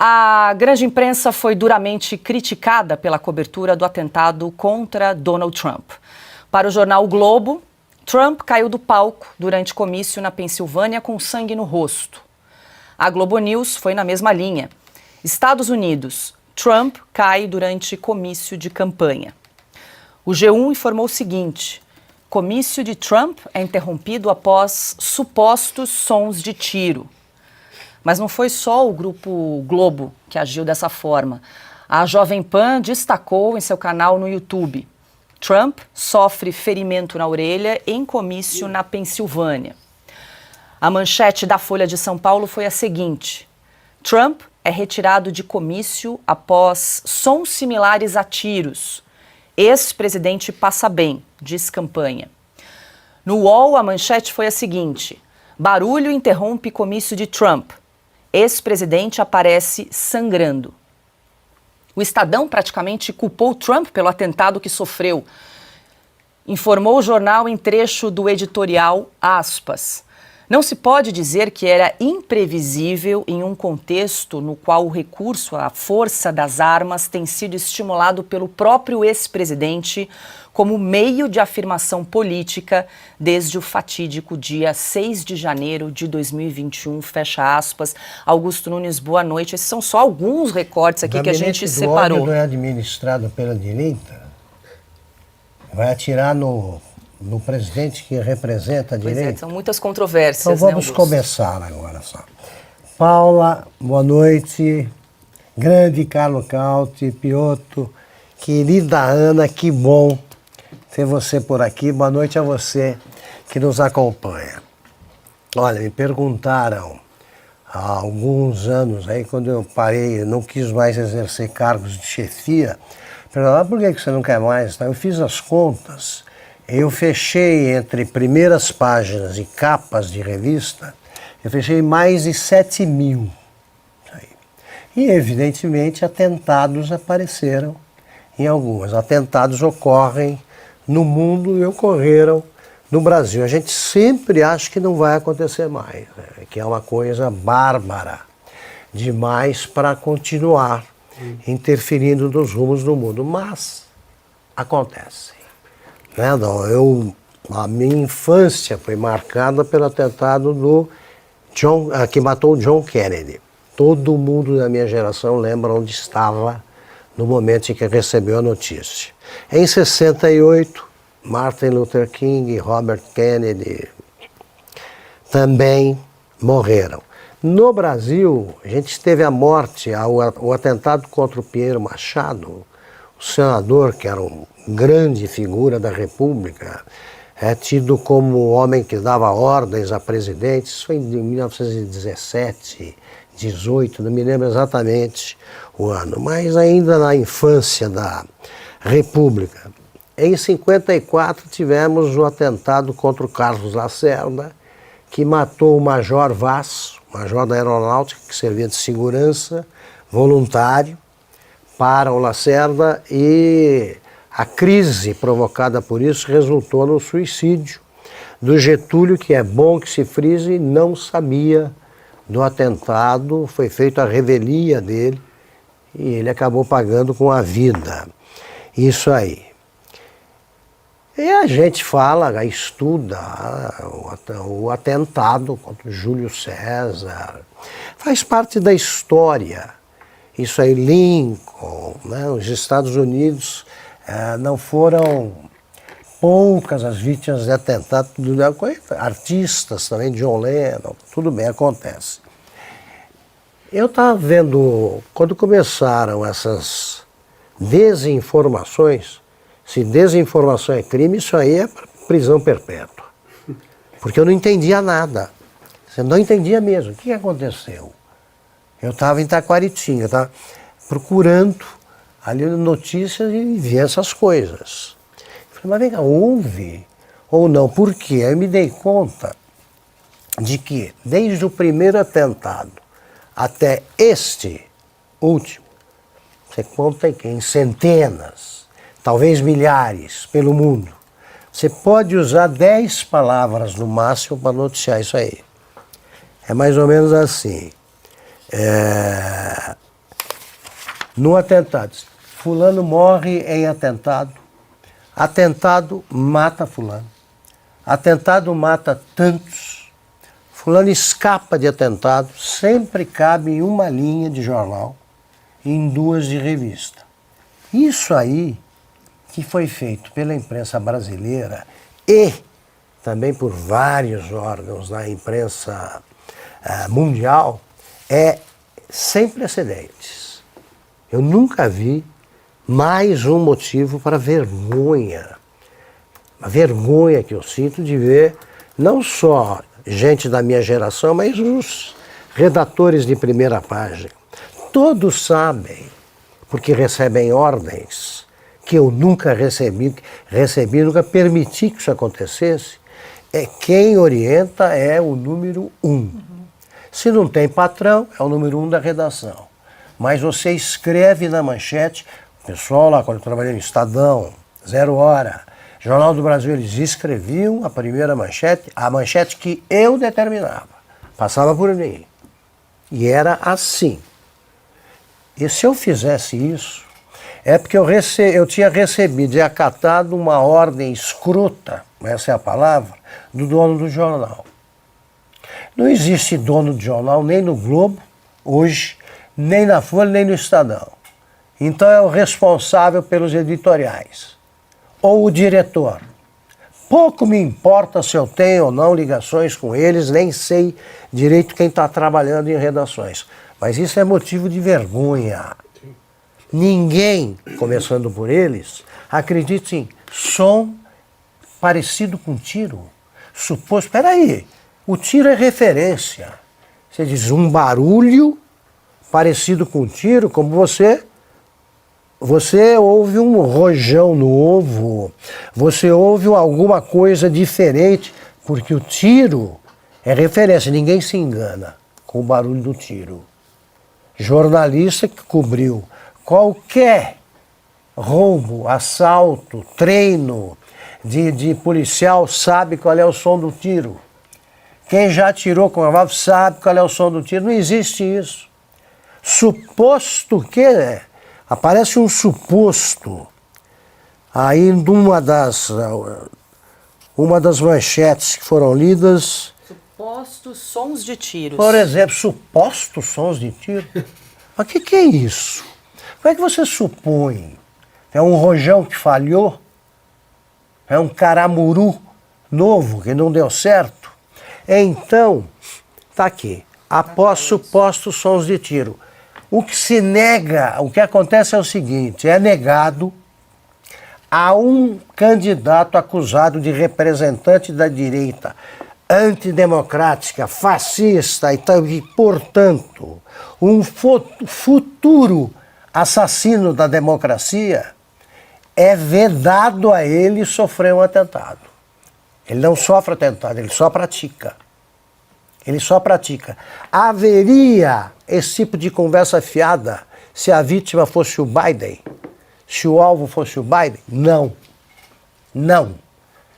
A grande imprensa foi duramente criticada pela cobertura do atentado contra Donald Trump. Para o jornal o Globo, Trump caiu do palco durante comício na Pensilvânia com sangue no rosto. A Globo News foi na mesma linha. Estados Unidos, Trump cai durante comício de campanha. O G1 informou o seguinte: comício de Trump é interrompido após supostos sons de tiro. Mas não foi só o Grupo Globo que agiu dessa forma. A Jovem Pan destacou em seu canal no YouTube: Trump sofre ferimento na orelha em comício na Pensilvânia. A manchete da Folha de São Paulo foi a seguinte: Trump é retirado de comício após sons similares a tiros. Ex-presidente passa bem, diz campanha. No UOL, a manchete foi a seguinte: barulho interrompe comício de Trump. Ex-presidente aparece sangrando. O Estadão praticamente culpou Trump pelo atentado que sofreu. Informou o jornal em trecho do editorial, aspas: não se pode dizer que era imprevisível em um contexto no qual o recurso à força das armas tem sido estimulado pelo próprio ex-presidente como meio de afirmação política desde o fatídico dia 6 de janeiro de 2021, fecha aspas. Augusto Nunes, boa noite. Esses são só alguns recortes aqui que a gente separou. O não é administrado pela direita, vai atirar no presidente que representa a direita. Pois é, são muitas controvérsias. Então vamos começar agora só. Paula, boa noite. Grande Carlo Cauti, Piotto, querida Ana, que bom ter você por aqui. Boa noite a você que nos acompanha. Olha, me perguntaram há alguns anos, aí quando eu parei, não quis mais exercer cargos de chefia, perguntaram, por que você não quer mais? Eu fiz as contas, eu fechei entre primeiras páginas e capas de revista, eu fechei mais de 7.000. E evidentemente atentados apareceram em algumas. Atentados ocorrem no mundo e ocorreram no Brasil. A gente sempre acha que não vai acontecer mais, né? Que é uma coisa bárbara demais para continuar interferindo nos rumos do mundo, mas acontece. Né? A minha infância foi marcada pelo atentado do que matou o John Kennedy. Todo mundo da minha geração lembra onde estava no momento em que recebeu a notícia. Em 68, Martin Luther King e Robert Kennedy também morreram. No Brasil, a gente teve a morte, o atentado contra o Pinheiro Machado, o senador, que era uma grande figura da República, é tido como o homem que dava ordens a presidentes. Isso foi em 1917, 18, não me lembro exatamente o ano, mas ainda na infância da República. Em 54 tivemos o atentado contra o Carlos Lacerda, que matou o Major Vaz, major da Aeronáutica, que servia de segurança voluntário para o Lacerda, e a crise provocada por isso resultou no suicídio do Getúlio, que é bom que se frise, não sabia do atentado, foi feita a revelia dele e ele acabou pagando com a vida. Isso aí. E a gente fala, estuda o atentado contra o Júlio César, faz parte da história. Isso aí, Lincoln, né? Os Estados Unidos não foram poucas as vítimas de atentado, artistas também, John Lennon, tudo bem, acontece. Eu estava vendo, quando começaram essas desinformações, se desinformação é crime, isso aí é prisão perpétua. Porque eu não entendia nada. Eu não entendia mesmo. O que aconteceu? Eu estava em Taquaritinga, eu estava procurando ali notícias e vi essas coisas. Eu falei, mas vem cá, houve ou não? Por quê? Aí eu me dei conta de que, desde o primeiro atentado até este último, você conta em centenas, talvez milhares pelo mundo. Você pode usar 10 palavras no máximo para noticiar isso aí. É mais ou menos assim. no atentado. Fulano morre em atentado. Atentado mata fulano. Atentado mata tantos. Fulano escapa de atentado. Sempre cabe em uma linha de jornal e em 2 de revista. Isso aí que foi feito pela imprensa brasileira e também por vários órgãos da imprensa mundial é sem precedentes. Eu nunca vi mais um motivo para vergonha. A vergonha que eu sinto de ver não só gente da minha geração, mas os redatores de primeira página. Todos sabem, porque recebem ordens, que eu nunca recebi, nunca permiti que isso acontecesse, quem orienta é o número 1. Se não tem patrão, é o número 1 da redação. Mas você escreve na manchete, o pessoal lá, quando eu trabalhei no Estadão, 0 Hora, Jornal do Brasil, eles escreviam a primeira manchete, a manchete que eu determinava. Passava por mim. E era assim. E se eu fizesse isso, é porque eu tinha recebido e acatado uma ordem escrota, essa é a palavra, do dono do jornal. Não existe dono de jornal nem no Globo, hoje, nem na Folha, nem no Estadão. Então é o responsável pelos editoriais, ou o diretor. Pouco me importa se eu tenho ou não ligações com eles, nem sei direito quem está trabalhando em redações. Mas isso é motivo de vergonha. Ninguém, começando por eles, acredite em som parecido com tiro. Suposto, peraí, o tiro é referência. Você diz um barulho parecido com tiro, como você ouve um rojão no ovo, você ouve alguma coisa diferente, porque o tiro é referência, ninguém se engana com o barulho do tiro. Jornalista que cobriu qualquer roubo, assalto, treino de policial sabe qual é o som do tiro. Quem já atirou com revólver sabe qual é o som do tiro. Não existe isso. Suposto que aparece um suposto aí numa uma das manchetes que foram lidas. Supostos sons de tiros. Por exemplo, supostos sons de tiro. Mas o que é isso? Como é que você supõe? É um rojão que falhou? É um caramuru novo que não deu certo? Então, tá aqui. Após supostos sons de tiro. O que se nega, o que acontece é o seguinte, é negado a um candidato acusado de representante da direita antidemocrática, fascista e, portanto, um futuro assassino da democracia, é vedado a ele sofrer um atentado. Ele não sofre atentado, ele só pratica. Ele só pratica. Haveria esse tipo de conversa fiada se a vítima fosse o Biden? Se o alvo fosse o Biden? Não. Não.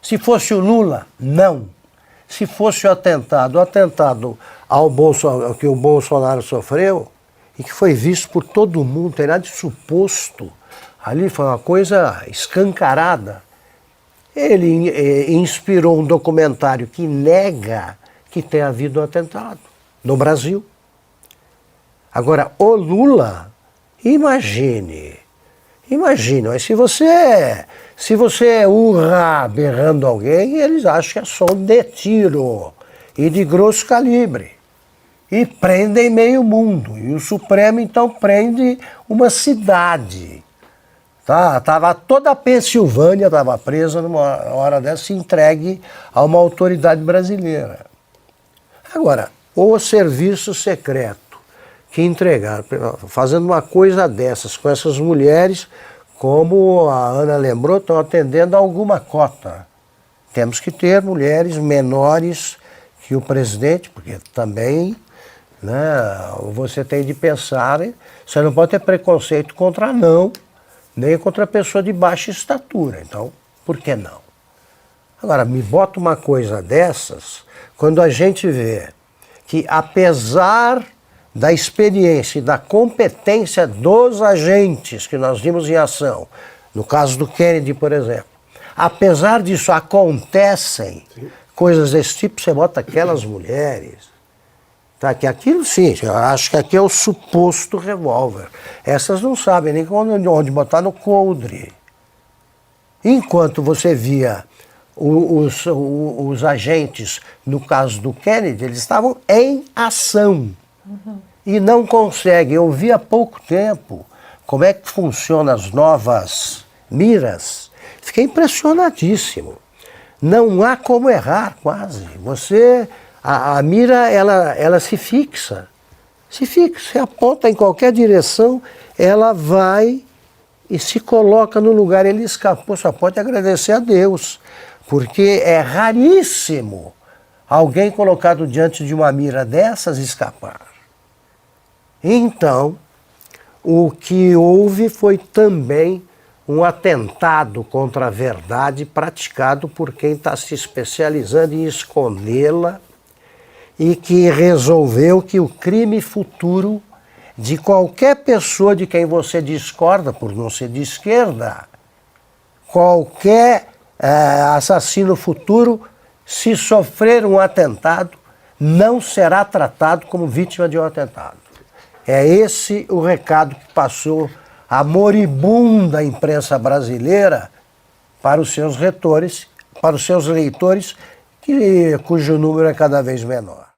Se fosse o Lula? Não. Se fosse o atentado ao que o Bolsonaro sofreu e que foi visto por todo mundo, tem nada de suposto. Ali foi uma coisa escancarada. Ele inspirou um documentário que nega que tenha havido um atentado no Brasil. Agora, o Lula, imagine, mas se você urra berrando alguém, eles acham que é som de tiro e de grosso calibre. E prendem meio mundo. E o Supremo, então, prende uma cidade. Tava toda a Pensilvânia estava presa numa hora dessa e entregue a uma autoridade brasileira. Agora, o serviço secreto que entregaram, fazendo uma coisa dessas com essas mulheres, como a Ana lembrou, estão atendendo a alguma cota. Temos que ter mulheres menores que o presidente, porque também, né, você tem de pensar, você não pode ter preconceito contra não, nem contra pessoa de baixa estatura. Então, por que não? Agora, me bota uma coisa dessas, quando a gente vê que, apesar da experiência e da competência dos agentes que nós vimos em ação, no caso do Kennedy, por exemplo, apesar disso acontecem coisas desse tipo, você bota aquelas mulheres, tá? Que aquilo sim, eu acho que aqui é o suposto revólver. Essas não sabem nem onde botar no coldre. Enquanto você via os agentes, no caso do Kennedy, eles estavam em ação. E não conseguem. Eu vi há pouco tempo como é que funcionam as novas miras. Fiquei impressionadíssimo. Não há como errar, quase. A mira, ela se fixa. Se fixa, você aponta em qualquer direção, ela vai e se coloca no lugar. Ele escapou, só pode agradecer a Deus. Porque é raríssimo alguém colocado diante de uma mira dessas escapar. Então, o que houve foi também um atentado contra a verdade praticado por quem está se especializando em escondê-la e que resolveu que o crime futuro de qualquer pessoa de quem você discorda, por não ser de esquerda, qualquer assassino futuro, se sofrer um atentado, não será tratado como vítima de um atentado. É esse o recado que passou a moribunda imprensa brasileira para os seus leitores, cujo número é cada vez menor.